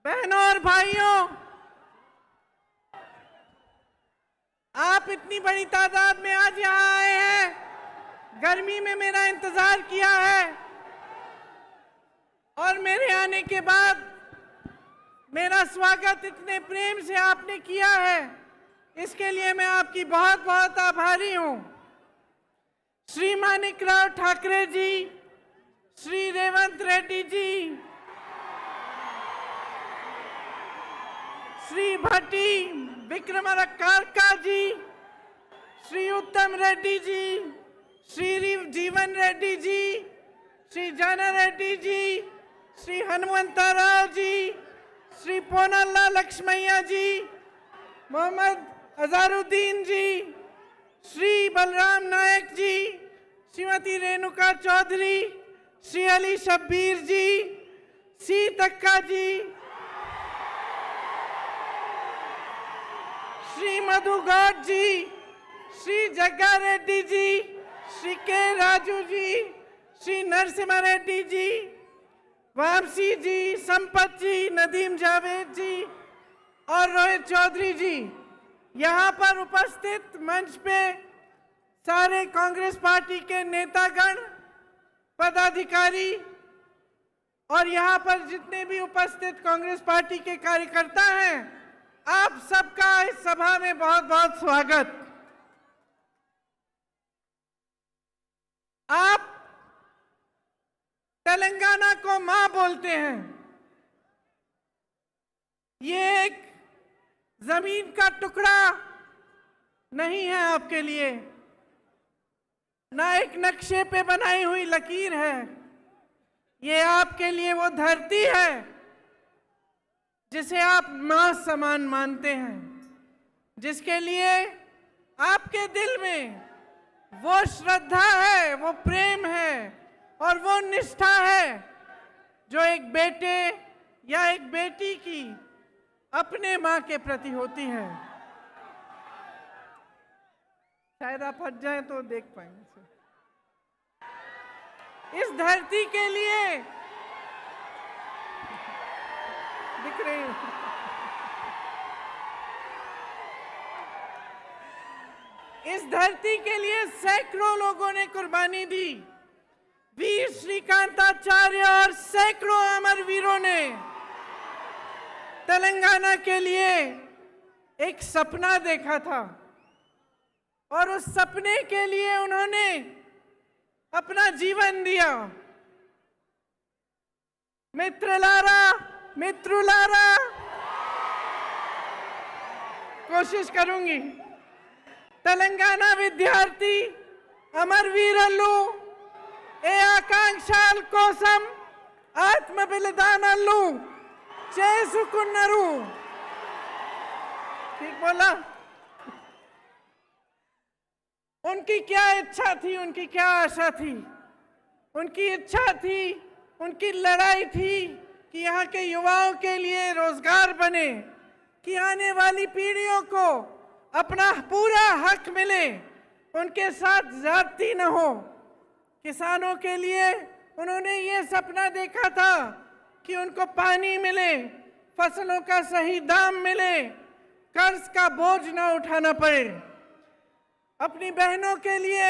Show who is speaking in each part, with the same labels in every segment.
Speaker 1: बहनों और भाइयों, आप इतनी बड़ी तादाद में आज यहाँ आए हैं, गर्मी में मेरा इंतजार किया है और मेरे आने के बाद मेरा स्वागत इतने प्रेम से आपने किया है, इसके लिए मैं आपकी बहुत बहुत आभारी हूँ। श्री माणिकराव ठाकरे जी, श्री रेवंत रेड्डी जी, श्री भट्टी विक्रमार्का जी, श्री उत्तम रेड्डी जी, श्री जीवन रेड्डी जी, श्री जाना रेड्डी जी, श्री हनुमंतराव जी, श्री पोनल्ला लक्ष्मैया जी, मोहम्मद अजहरुद्दीन जी, श्री बलराम नायक जी, श्रीमती रेणुका चौधरी, श्री अली शब्बीर जी, सी तक्का जी, श्री मधु गौड़ जी, श्री जग्गा रेड्डी जी, श्री के राजू जी, श्री नरसिम्हा रेड्डी जी, वामसी जी, संपत जी, नदीम जावेद जी और रोहित चौधरी जी। यहाँ पर उपस्थित मंच पे सारे कांग्रेस पार्टी के नेतागण, पदाधिकारी और यहाँ पर जितने भी उपस्थित कांग्रेस पार्टी के कार्यकर्ता हैं, आप सबका इस सभा में बहुत बहुत स्वागत। आप तेलंगाना को मां बोलते हैं। ये एक जमीन का टुकड़ा नहीं है आपके लिए, ना एक नक्शे पे बनाई हुई लकीर है। ये आपके लिए वो धरती है जिसे आप मां समान मानते हैं, जिसके लिए आपके दिल में वो श्रद्धा है, वो प्रेम है और वो निष्ठा है जो एक बेटे या एक बेटी की अपने मां के प्रति होती है। शायद आप हट जाएं तो देख पाएंगे। इस धरती के लिए दिख रही हूं। इस धरती के लिए सैकड़ों लोगों ने कुर्बानी दी। वीर श्रीकांताचार्य और सैकड़ों अमर वीरों ने तेलंगाना के लिए एक सपना देखा था और उस सपने के लिए उन्होंने अपना जीवन दिया। मित्रुलारा कोशिश करूंगी। तेलंगाना विद्यार्थी अमरवीरल्लू ए आकांक्षाल कोसम आत्म बलिदानल्लू చేసుకున్నారు। ठीक बोला? उनकी क्या इच्छा थी, उनकी क्या आशा थी? उनकी इच्छा थी, उनकी लड़ाई थी कि यहाँ के युवाओं के लिए रोजगार बने, कि आने वाली पीढ़ियों को अपना पूरा हक मिले, उनके साथ ज्यादती न हो। किसानों के लिए उन्होंने ये सपना देखा था कि उनको पानी मिले, फसलों का सही दाम मिले, कर्ज का बोझ न उठाना पड़े। अपनी बहनों के लिए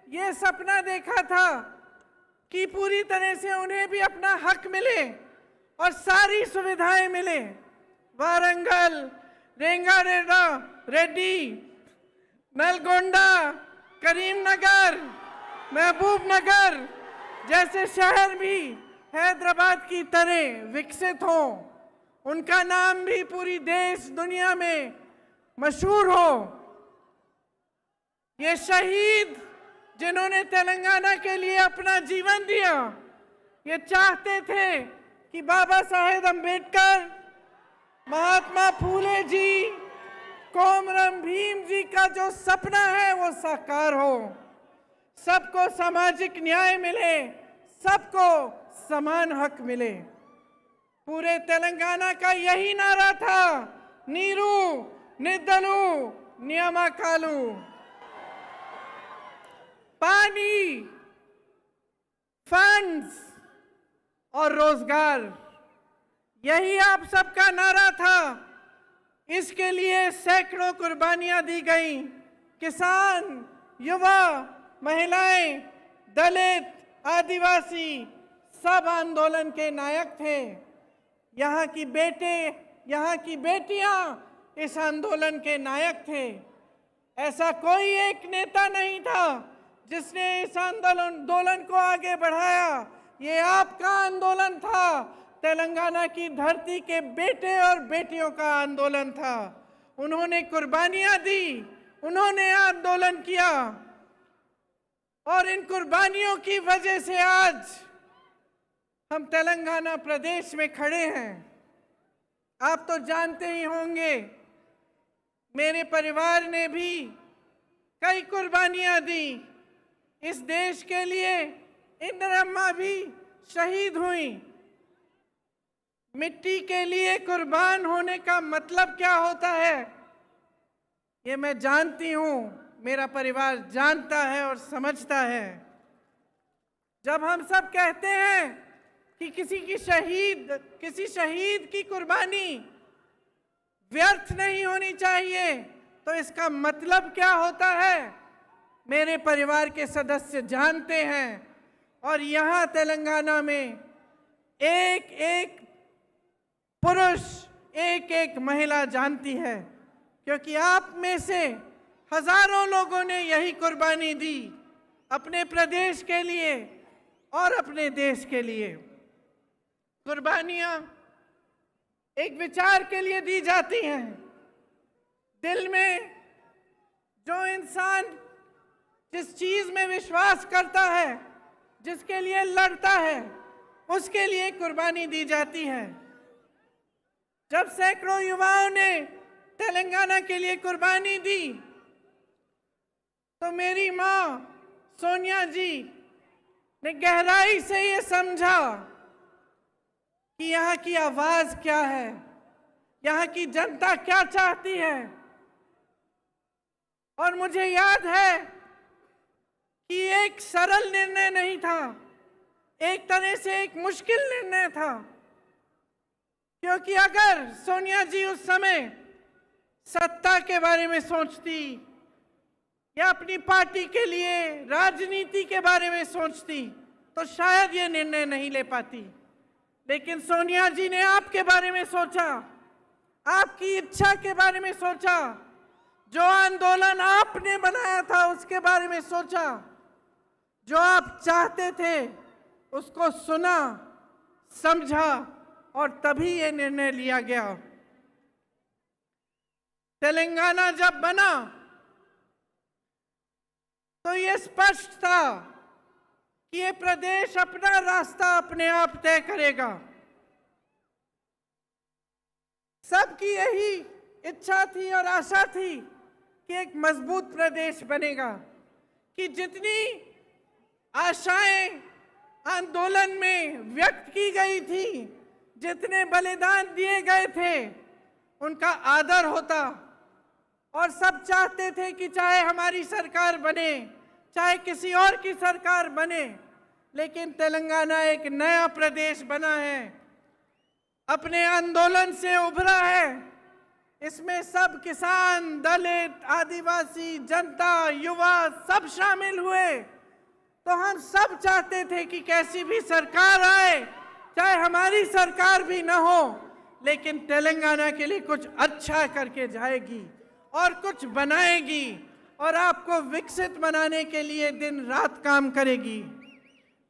Speaker 1: ये सपना देखा था कि पूरी तरह से उन्हें भी अपना हक मिले और सारी सुविधाएं मिले। वारंगल, रेड्डी, नलगोंडा, करीमनगर, महबूबनगर जैसे शहर भी हैदराबाद की तरह विकसित हो, उनका नाम भी पूरी देश दुनिया में मशहूर हो। ये शहीद जिन्होंने तेलंगाना के लिए अपना जीवन दिया, ये चाहते थे कि बाबा साहेब अम्बेडकर, महात्मा फूले जी, कोमरम भीम जी का जो सपना है वो साकार हो, सबको सामाजिक न्याय मिले, सबको समान हक मिले। पूरे तेलंगाना का यही नारा था, नीरू निद्दलू नियमकालू। पानी, फंड्स और रोजगार, यही आप सबका नारा था। इसके लिए सैकड़ों कुर्बानियां दी गईं। किसान, युवा, महिलाएं, दलित, आदिवासी सब आंदोलन के नायक थे। यहाँ की बेटे, यहाँ की बेटियां इस आंदोलन के नायक थे। ऐसा कोई एक नेता नहीं था जिसने इस आंदोलन को आगे बढ़ाया। ये आपका आंदोलन था। तेलंगाना की धरती के बेटे और बेटियों का आंदोलन था। उन्होंने कुर्बानियां दी, उन्होंने आंदोलन किया और इन कुर्बानियों की वजह से आज हम तेलंगाना प्रदेश में खड़े हैं। आप तो जानते ही होंगे, मेरे परिवार ने भी कई कुर्बानियां दी इस देश के लिए। इंदिरा भी शहीद हुई। मिट्टी के लिए कुर्बान होने का मतलब क्या होता है, ये मैं जानती हूं, मेरा परिवार जानता है और समझता है। जब हम सब कहते हैं कि किसी शहीद की कुर्बानी व्यर्थ नहीं होनी चाहिए, तो इसका मतलब क्या होता है, मेरे परिवार के सदस्य जानते हैं। और यहाँ तेलंगाना में एक एक पुरुष, एक एक महिला जानती है, क्योंकि आप में से हजारों लोगों ने यही कुर्बानी दी अपने प्रदेश के लिए और अपने देश के लिए। कुर्बानियां एक विचार के लिए दी जाती हैं। दिल में जो इंसान जिस चीज में विश्वास करता है, जिसके लिए लड़ता है, उसके लिए कुर्बानी दी जाती है। जब सैकड़ों युवाओं ने तेलंगाना के लिए कुर्बानी दी, तो मेरी मां सोनिया जी ने गहराई से ये समझा कि यहाँ की आवाज क्या है, यहाँ की जनता क्या चाहती है। और मुझे याद है कि एक सरल निर्णय नहीं था, एक तरह से एक मुश्किल निर्णय था, क्योंकि अगर सोनिया जी उस समय सत्ता के बारे में सोचती या अपनी पार्टी के लिए राजनीति के बारे में सोचती, तो शायद ये निर्णय नहीं ले पाती। लेकिन सोनिया जी ने आपके बारे में सोचा, आपकी इच्छा के बारे में सोचा, जो आंदोलन आपने बनाया था उसके बारे में सोचा, जो आप चाहते थे उसको सुना, समझा और तभी ये निर्णय लिया गया। तेलंगाना जब बना तो ये स्पष्ट था कि ये प्रदेश अपना रास्ता अपने आप तय करेगा। सबकी यही इच्छा थी और आशा थी कि एक मजबूत प्रदेश बनेगा, कि जितनी आशाएं आंदोलन में व्यक्त की गई थी, जितने बलिदान दिए गए थे, उनका आदर होता। और सब चाहते थे कि चाहे हमारी सरकार बने, चाहे किसी और की सरकार बने, लेकिन तेलंगाना एक नया प्रदेश बना है, अपने आंदोलन से उभरा है। इसमें सब किसान, दलित, आदिवासी, जनता, युवा सब शामिल हुए। तो हम सब चाहते थे कि कैसी भी सरकार आए, चाहे हमारी सरकार भी ना हो, लेकिन तेलंगाना के लिए कुछ अच्छा करके जाएगी और कुछ बनाएगी और आपको विकसित बनाने के लिए दिन रात काम करेगी।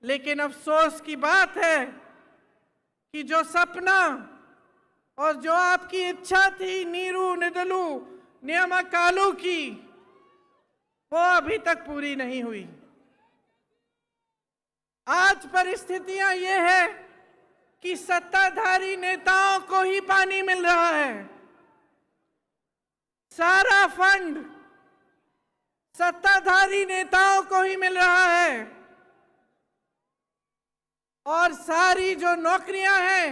Speaker 1: लेकिन अफसोस की बात है कि जो सपना और जो आपकी इच्छा थी नीरू निदलू नियमकालू की, वो अभी तक पूरी नहीं हुई। आज परिस्थितियां ये है कि सत्ताधारी नेताओं को ही पानी मिल रहा है। सारा फंड सत्ताधारी नेताओं को ही मिल रहा है और सारी जो नौकरियां हैं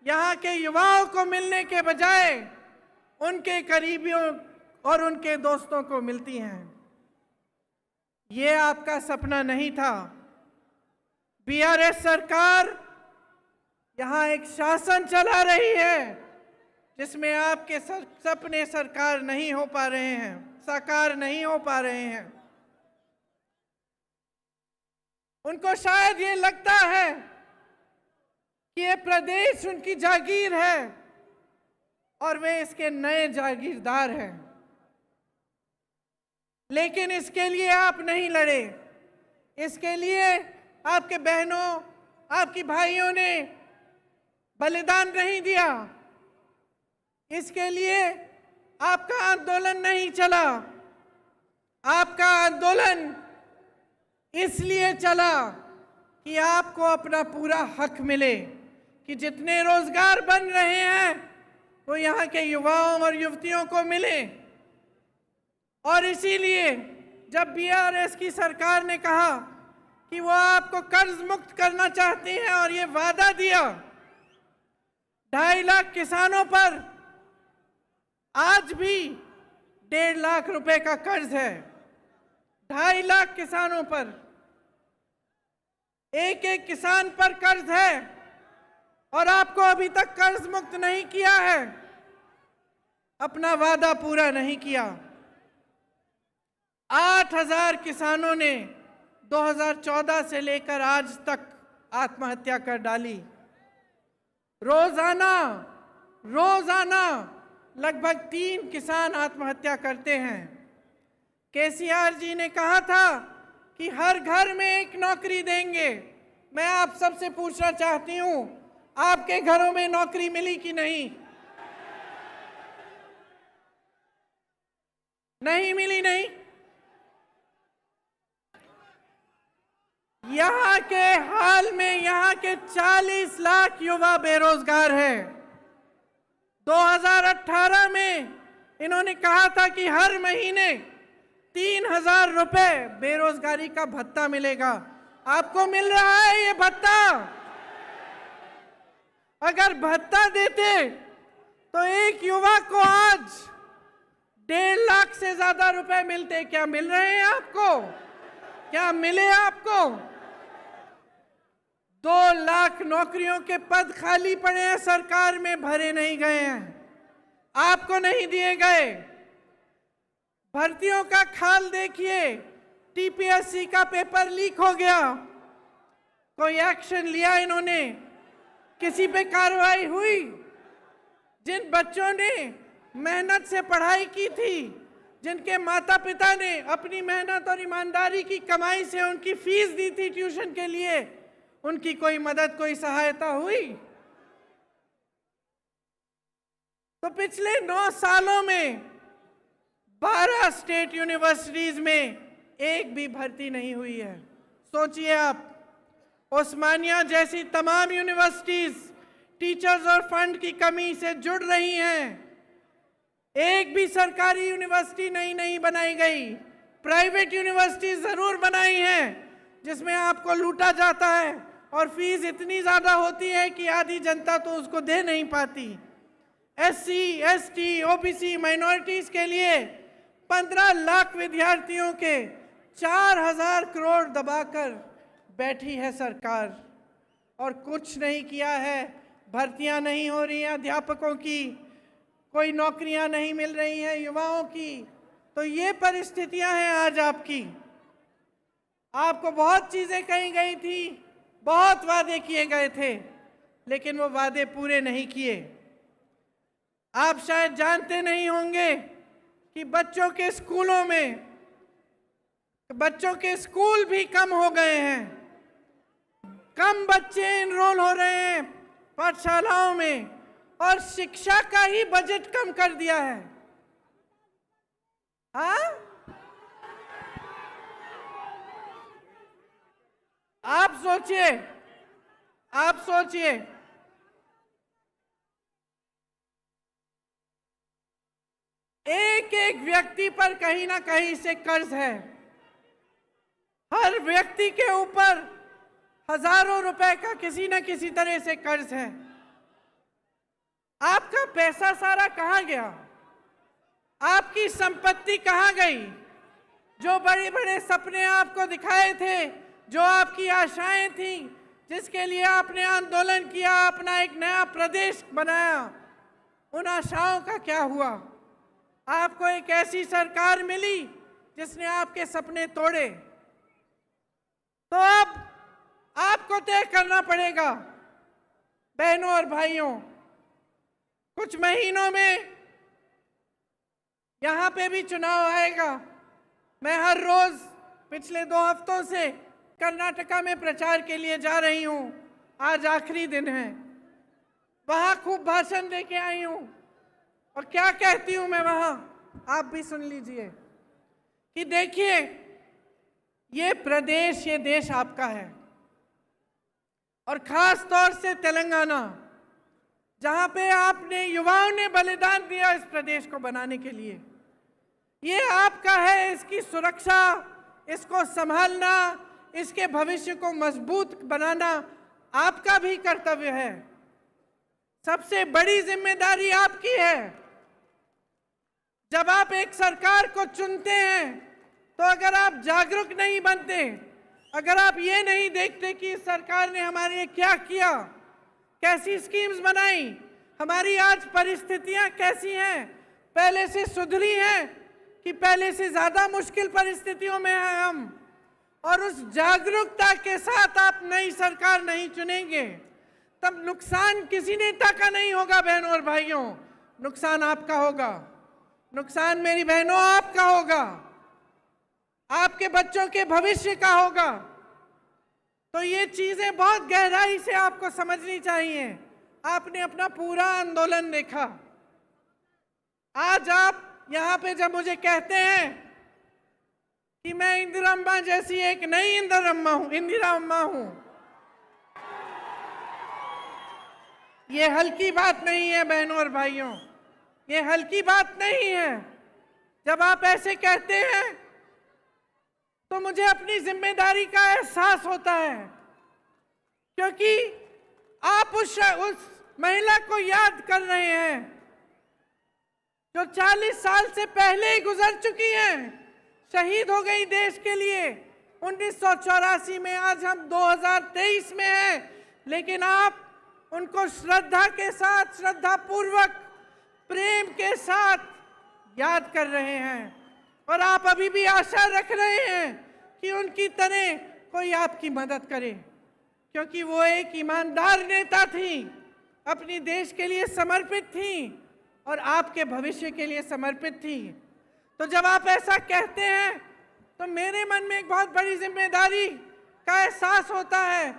Speaker 1: यहाँ के युवाओं को मिलने के बजाय उनके करीबियों और उनके दोस्तों को मिलती हैं। ये आपका सपना नहीं था। बीआरएस सरकार यहाँ एक शासन चला रही है जिसमें आपके सपने सरकार नहीं हो पा रहे हैं, साकार नहीं हो पा रहे हैं। उनको शायद ये लगता है कि ये प्रदेश उनकी जागीर है और वे इसके नए जागीरदार हैं, लेकिन इसके लिए आप नहीं लड़े। इसके लिए आपके बहनों, आपकी भाइयों ने बलिदान नहीं दिया। इसके लिए आपका आंदोलन नहीं चला। आपका आंदोलन इसलिए चला कि आपको अपना पूरा हक मिले, कि जितने रोजगार बन रहे हैं वो यहाँ के युवाओं और युवतियों को मिले। और इसीलिए जब बीआरएस की सरकार ने कहा कि वो आपको कर्ज मुक्त करना चाहती है और ये वादा दिया, 2.5 लाख किसानों पर आज भी 1.5 लाख रुपए का कर्ज है। 2.5 लाख किसानों पर, एक एक किसान पर कर्ज है और आपको अभी तक कर्ज मुक्त नहीं किया है, अपना वादा पूरा नहीं किया। 8,000 किसानों ने 2014 से लेकर आज तक आत्महत्या कर डाली। रोजाना लगभग 3 किसान आत्महत्या करते हैं। केसीआर जी ने कहा था कि हर घर में एक नौकरी देंगे। मैं आप सबसे पूछना चाहती हूं, आपके घरों में नौकरी मिली कि नहीं? नहीं मिली। नहीं। यहाँ के हाल में यहाँ के 40 लाख युवा बेरोजगार हैं। 2018 में इन्होंने कहा था कि हर महीने 3,000 रुपए बेरोजगारी का भत्ता मिलेगा। आपको मिल रहा है ये भत्ता? अगर भत्ता देते तो एक युवा को आज 1.5 लाख से ज्यादा रुपए मिलते। क्या मिल रहे हैं आपको? क्या मिले आपको? 2 लाख नौकरियों के पद खाली पड़े हैं, सरकार में भरे नहीं गए हैं, आपको नहीं दिए गए। भर्तियों का खाल देखिए, टीपीएससी का पेपर लीक हो गया, कोई एक्शन लिया इन्होंने? किसी पे कार्रवाई हुई? जिन बच्चों ने मेहनत से पढ़ाई की थी, जिनके माता पिता ने अपनी मेहनत और ईमानदारी की कमाई से उनकी फीस दी थी ट्यूशन के लिए, उनकी कोई मदद, कोई सहायता हुई? तो पिछले 9 सालों में 12 स्टेट यूनिवर्सिटीज में एक भी भर्ती नहीं हुई है। सोचिए आप, उस्मानिया जैसी तमाम यूनिवर्सिटीज टीचर्स और फंड की कमी से जुड़ रही हैं। एक भी सरकारी यूनिवर्सिटी नहीं बनाई गई। प्राइवेट यूनिवर्सिटी जरूर बनाई हैं जिसमें आपको लूटा जाता है और फीस इतनी ज्यादा होती है कि आधी जनता तो उसको दे नहीं पाती। एससी, एसटी, ओबीसी, माइनॉरिटीज के लिए 15 लाख विद्यार्थियों के 4,000 करोड़ दबाकर बैठी है सरकार और कुछ नहीं किया है। भर्तियां नहीं हो रही हैं अध्यापकों की, कोई नौकरियां नहीं मिल रही हैं युवाओं की। तो ये परिस्थितियां हैं आज आपकी। आपको बहुत चीजें कही गई थी, बहुत वादे किए गए थे, लेकिन वो वादे पूरे नहीं किए। आप शायद जानते नहीं होंगे कि बच्चों के स्कूलों में, बच्चों के स्कूल भी कम हो गए हैं। कम बच्चे एनरोल हो रहे हैं पाठशालाओं में और शिक्षा का ही बजट कम कर दिया है। हाँ? आप सोचिए, आप सोचिए, एक एक व्यक्ति पर कहीं ना कहीं से कर्ज है। हर व्यक्ति के ऊपर हजारों रुपए का किसी न किसी तरह से कर्ज है। आपका पैसा सारा कहां गया? आपकी संपत्ति कहां गई? जो बड़े बड़े सपने आपको दिखाए थे, जो आपकी आशाएं थी, जिसके लिए आपने आंदोलन किया, अपना एक नया प्रदेश बनाया, उन आशाओं का क्या हुआ? आपको एक ऐसी सरकार मिली जिसने आपके सपने तोड़े। तो अब आपको तय करना पड़ेगा बहनों और भाइयों, कुछ महीनों में यहाँ पे भी चुनाव आएगा। मैं हर रोज पिछले 2 हफ्तों से कर्नाटका में प्रचार के लिए जा रही हूँ। आज आखिरी दिन है। वहाँ खूब भाषण देके आई हूँ और क्या कहती हूँ मैं वहाँ, आप भी सुन लीजिए कि देखिए, ये प्रदेश, ये देश आपका है, और खास तौर से तेलंगाना, जहाँ पे आपने युवाओं ने बलिदान दिया इस प्रदेश को बनाने के लिए, ये आपका है। इसकी सुरक्षा, इसको संभालना, इसके भविष्य को मजबूत बनाना आपका भी कर्तव्य है। सबसे बड़ी जिम्मेदारी आपकी है। जब आप एक सरकार को चुनते हैं तो अगर आप जागरूक नहीं बनते, अगर आप ये नहीं देखते कि इस सरकार ने हमारे लिए क्या किया, कैसी स्कीम्स बनाई, हमारी आज परिस्थितियां कैसी हैं, पहले से सुधरी हैं कि पहले से ज्यादा मुश्किल परिस्थितियों में हैं हम, और उस जागरूकता के साथ आप नई सरकार नहीं चुनेंगे, तब नुकसान किसी नेता का नहीं होगा बहनों और भाइयों, नुकसान आपका होगा। नुकसान मेरी बहनों आपका होगा, आपके बच्चों के भविष्य का होगा। तो ये चीजें बहुत गहराई से आपको समझनी चाहिए। आपने अपना पूरा आंदोलन देखा। आज आप यहाँ पे जब मुझे कहते हैं कि मैं इंदिरा अम्मा जैसी एक नई इंदिरा अम्मा हूं, ये हल्की बात नहीं है बहनों और भाइयों, ये हल्की बात नहीं है। जब आप ऐसे कहते हैं तो मुझे अपनी जिम्मेदारी का एहसास होता है, क्योंकि आप उस महिला को याद कर रहे हैं जो 40 साल से पहले ही गुजर चुकी हैं, शहीद हो गई देश के लिए 1984 में। आज हम 2023 में हैं, लेकिन आप उनको श्रद्धा के साथ, श्रद्धा पूर्वक, प्रेम के साथ याद कर रहे हैं, और आप अभी भी आशा रख रहे हैं कि उनकी तरह कोई आपकी मदद करे, क्योंकि वो एक ईमानदार नेता थी, अपनी देश के लिए समर्पित थी और आपके भविष्य के लिए समर्पित थी। तो जब आप ऐसा कहते हैं तो मेरे मन में एक बहुत बड़ी जिम्मेदारी का एहसास होता है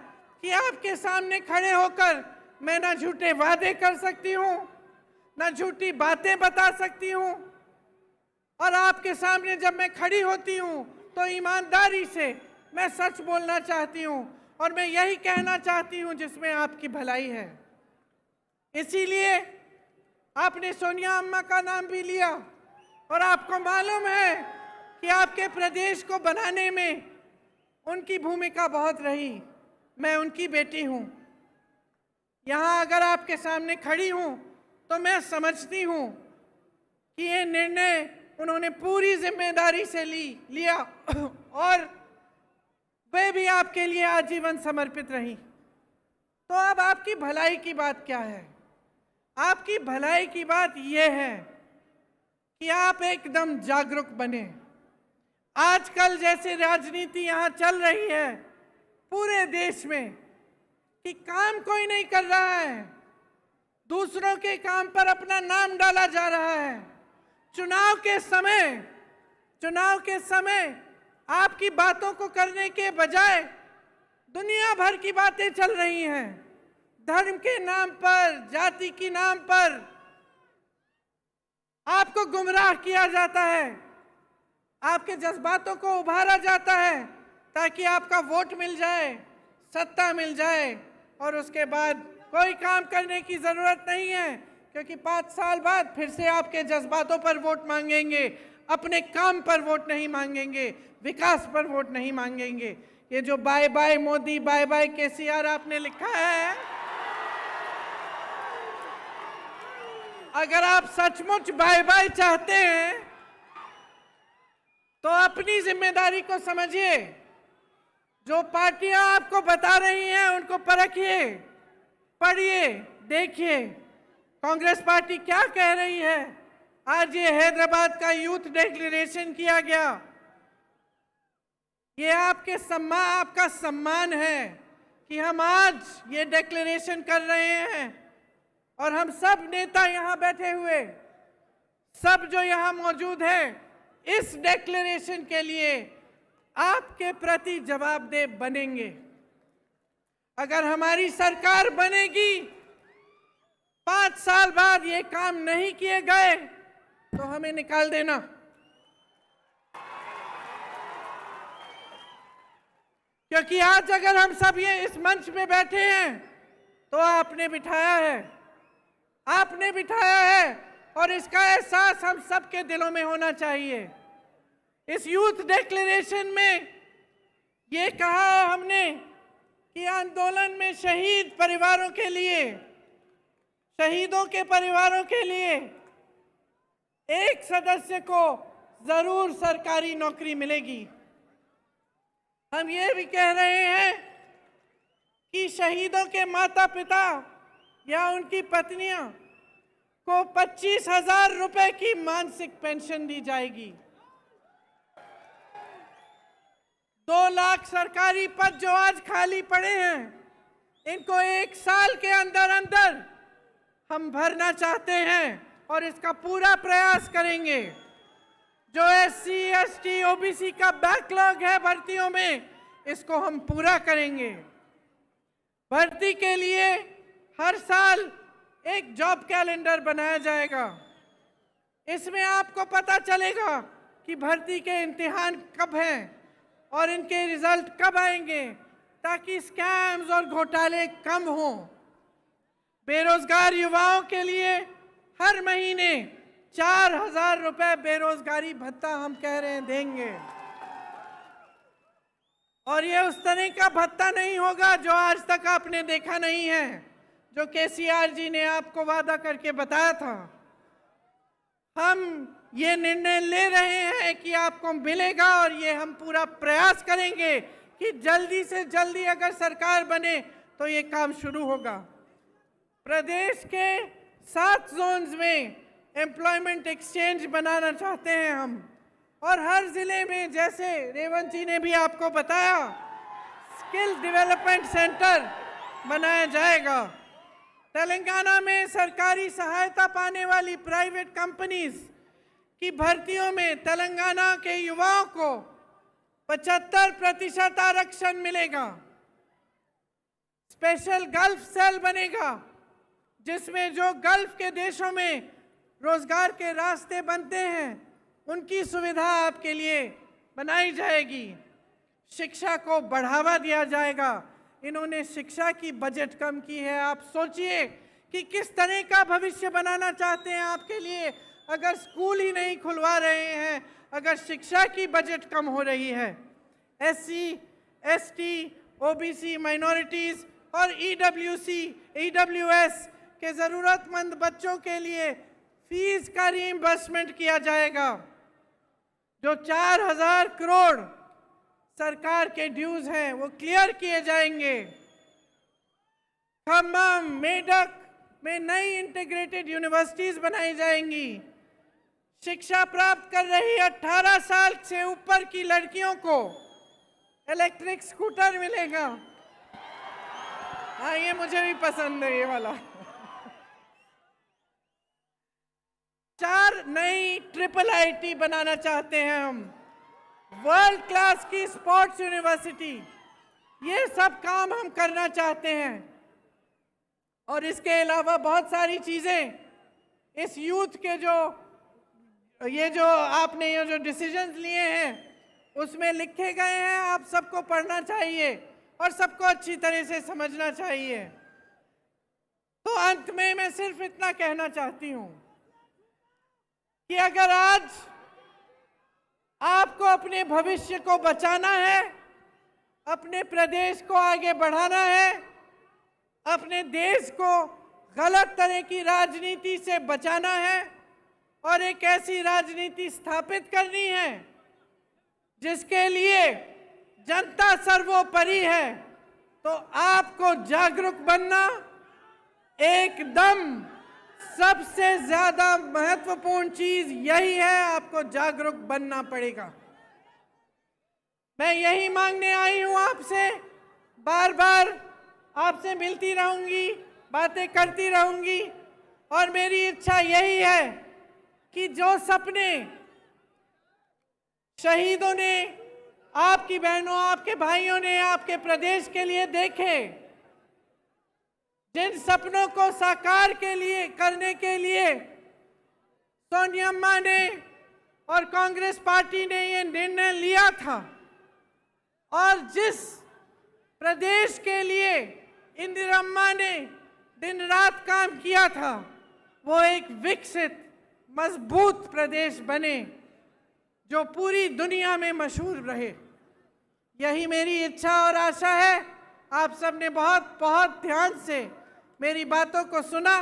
Speaker 1: कि आपके सामने खड़े होकर मैं ना झूठे वादे कर सकती हूँ, ना झूठी बातें बता सकती हूँ, और आपके सामने जब मैं खड़ी होती हूँ तो ईमानदारी से मैं सच बोलना चाहती हूँ, और मैं यही कहना चाहती हूँ जिसमें आपकी भलाई है। इसीलिए आपने सोनिया अम्मा का नाम भी लिया, और आपको मालूम है कि आपके प्रदेश को बनाने में उनकी भूमिका बहुत रही। मैं उनकी बेटी हूँ। यहाँ अगर आपके सामने खड़ी हूँ तो मैं समझती हूँ कि ये निर्णय उन्होंने पूरी जिम्मेदारी से लिया और वे भी आपके लिए आजीवन समर्पित रही। तो अब आपकी भलाई की बात क्या है? आपकी भलाई की बात यह है कि आप एकदम जागरूक बने। आजकल जैसे राजनीति यहाँ चल रही है पूरे देश में कि काम कोई नहीं कर रहा है, दूसरों के काम पर अपना नाम डाला जा रहा है। चुनाव के समय आपकी बातों को करने के बजाय दुनिया भर की बातें चल रही हैं। धर्म के नाम पर, जाति के नाम पर आपको गुमराह किया जाता है, आपके जज्बातों को उभारा जाता है ताकि आपका वोट मिल जाए, सत्ता मिल जाए, और उसके बाद कोई काम करने की जरूरत नहीं है, क्योंकि 5 साल बाद फिर से आपके जज्बातों पर वोट मांगेंगे, अपने काम पर वोट नहीं मांगेंगे, विकास पर वोट नहीं मांगेंगे। ये जो bye bye Modi, bye bye KCR आपने लिखा है, अगर आप सचमुच बाय बाय चाहते हैं तो अपनी जिम्मेदारी को समझिए। जो पार्टियां आपको बता रही हैं उनको परखिए, पढ़िए, देखिए कांग्रेस पार्टी क्या कह रही है। आज ये हैदराबाद का यूथ डिक्लेरेशन किया गया, ये आपका सम्मान है कि हम आज ये डिक्लेरेशन कर रहे हैं। और हम सब नेता यहाँ बैठे हुए, सब जो यहाँ मौजूद है, इस डिक्लेरेशन के लिए आपके प्रति जवाबदेह बनेंगे। अगर हमारी सरकार बनेगी, 5 साल बाद ये काम नहीं किए गए तो हमें निकाल देना। क्योंकि आज अगर हम सब ये इस मंच में बैठे हैं तो आपने बिठाया है, आपने बिठाया है, और इसका एहसास हम सबके दिलों में होना चाहिए। इस यूथ डिक्लेरेशन में ये कहा हमने कि आंदोलन में शहीद परिवारों के लिए, शहीदों के परिवारों के लिए एक सदस्य को जरूर सरकारी नौकरी मिलेगी। हम ये भी कह रहे हैं कि शहीदों के माता पिता या उनकी पत्नियां को 25,000 रुपए की मासिक पेंशन दी जाएगी। 2 लाख सरकारी पद जो आज खाली पड़े हैं, इनको 1 साल के अंदर अंदर हम भरना चाहते हैं और इसका पूरा प्रयास करेंगे। जो SC, ST, OBC का बैकलॉग है भर्तियों में, इसको हम पूरा करेंगे। भर्ती के लिए हर साल एक जॉब कैलेंडर बनाया जाएगा। इसमें आपको पता चलेगा कि भर्ती के इम्तिहान कब हैं और इनके रिजल्ट कब आएंगे, ताकि स्कैम्स और घोटाले कम हों। बेरोजगार युवाओं के लिए हर महीने 4,000 रुपए बेरोजगारी भत्ता हम कह रहे हैं देंगे। और ये उस तरह का भत्ता नहीं होगा जो आज तक आपने देखा नहीं है, जो KCR जी ने आपको वादा करके बताया था। हम ये निर्णय ले रहे हैं कि आपको मिलेगा, और ये हम पूरा प्रयास करेंगे कि जल्दी से जल्दी अगर सरकार बने तो ये काम शुरू होगा। प्रदेश के 7 जोन्स में एम्प्लॉयमेंट एक्सचेंज बनाना चाहते हैं हम, और हर जिले में, जैसे रेवंत जी ने भी आपको बताया, स्किल डेवलपमेंट सेंटर बनाया जाएगा। तेलंगाना में सरकारी सहायता पाने वाली प्राइवेट कंपनीज की भर्तियों में तेलंगाना के युवाओं को 75% आरक्षण मिलेगा। स्पेशल गल्फ सेल बनेगा, जिसमें जो गल्फ के देशों में रोजगार के रास्ते बनते हैं, उनकी सुविधा आपके लिए बनाई जाएगी। शिक्षा को बढ़ावा दिया जाएगा। इन्होंने शिक्षा की बजट कम की है। आप सोचिए कि किस तरह का भविष्य बनाना चाहते हैं आपके लिए, अगर स्कूल ही नहीं खुलवा रहे हैं, अगर शिक्षा की बजट कम हो रही है। SC, ST, OBC, माइनॉरिटीज और EWS के ज़रूरतमंद बच्चों के लिए फीस का रीइंबर्समेंट किया जाएगा। जो 4,000 करोड़ सरकार के ड्यूज हैं वो क्लियर किए जाएंगे। खम्बम, मेडक में नई इंटीग्रेटेड यूनिवर्सिटीज बनाई जाएंगी। शिक्षा प्राप्त कर रही 18 साल से ऊपर की लड़कियों को इलेक्ट्रिक स्कूटर मिलेगा। हाँ, ये मुझे भी पसंद है, ये वाला। 4 नई IIIT बनाना चाहते हैं हम। वर्ल्ड क्लास की स्पोर्ट्स यूनिवर्सिटी, ये सब काम हम करना चाहते हैं। और इसके अलावा बहुत सारी चीजें इस यूथ के जो आपने ये जो डिसीजंस लिए हैं उसमें लिखे गए हैं। आप सबको पढ़ना चाहिए और सबको अच्छी तरह से समझना चाहिए। तो अंत में मैं सिर्फ इतना कहना चाहती हूं कि अगर आज आपको अपने भविष्य को बचाना है, अपने प्रदेश को आगे बढ़ाना है, अपने देश को गलत तरह की राजनीति से बचाना है और एक ऐसी राजनीति स्थापित करनी है जिसके लिए जनता सर्वोपरि है। तो आपको जागरूक बनना एकदम सबसे ज्यादा महत्वपूर्ण चीज यही है, आपको जागरूक बनना पड़ेगा। मैं यही मांगने आई हूं आपसे, बार बार आपसे मिलती रहूंगी, बातें करती रहूंगी, और मेरी इच्छा यही है कि जो सपने शहीदों ने, आपकी बहनों, आपके भाइयों ने आपके प्रदेश के लिए देखे, जिन सपनों को साकार करने के लिए सोनिया अम्मा ने और कांग्रेस पार्टी ने ये निर्णय लिया था, और जिस प्रदेश के लिए इंदिरा अम्मा ने दिन रात काम किया था, वो एक विकसित मजबूत प्रदेश बने जो पूरी दुनिया में मशहूर रहे। यही मेरी इच्छा और आशा है। आप सबने बहुत बहुत ध्यान से मेरी बातों को सुना,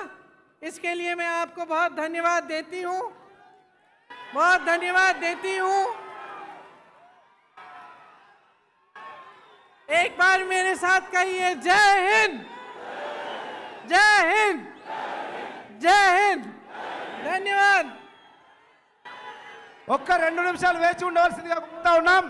Speaker 1: इसके लिए मैं आपको बहुत धन्यवाद देती हूँ, बहुत धन्यवाद देती हूँ। एक बार मेरे साथ कहिए, जय हिंद, जय हिंद, जय हिंद। ధన్యవాద్।
Speaker 2: ఒక్క 2 నిమిషాలు వేచి ఉండవలసిందిగా కోరుతా ఉన్నాం।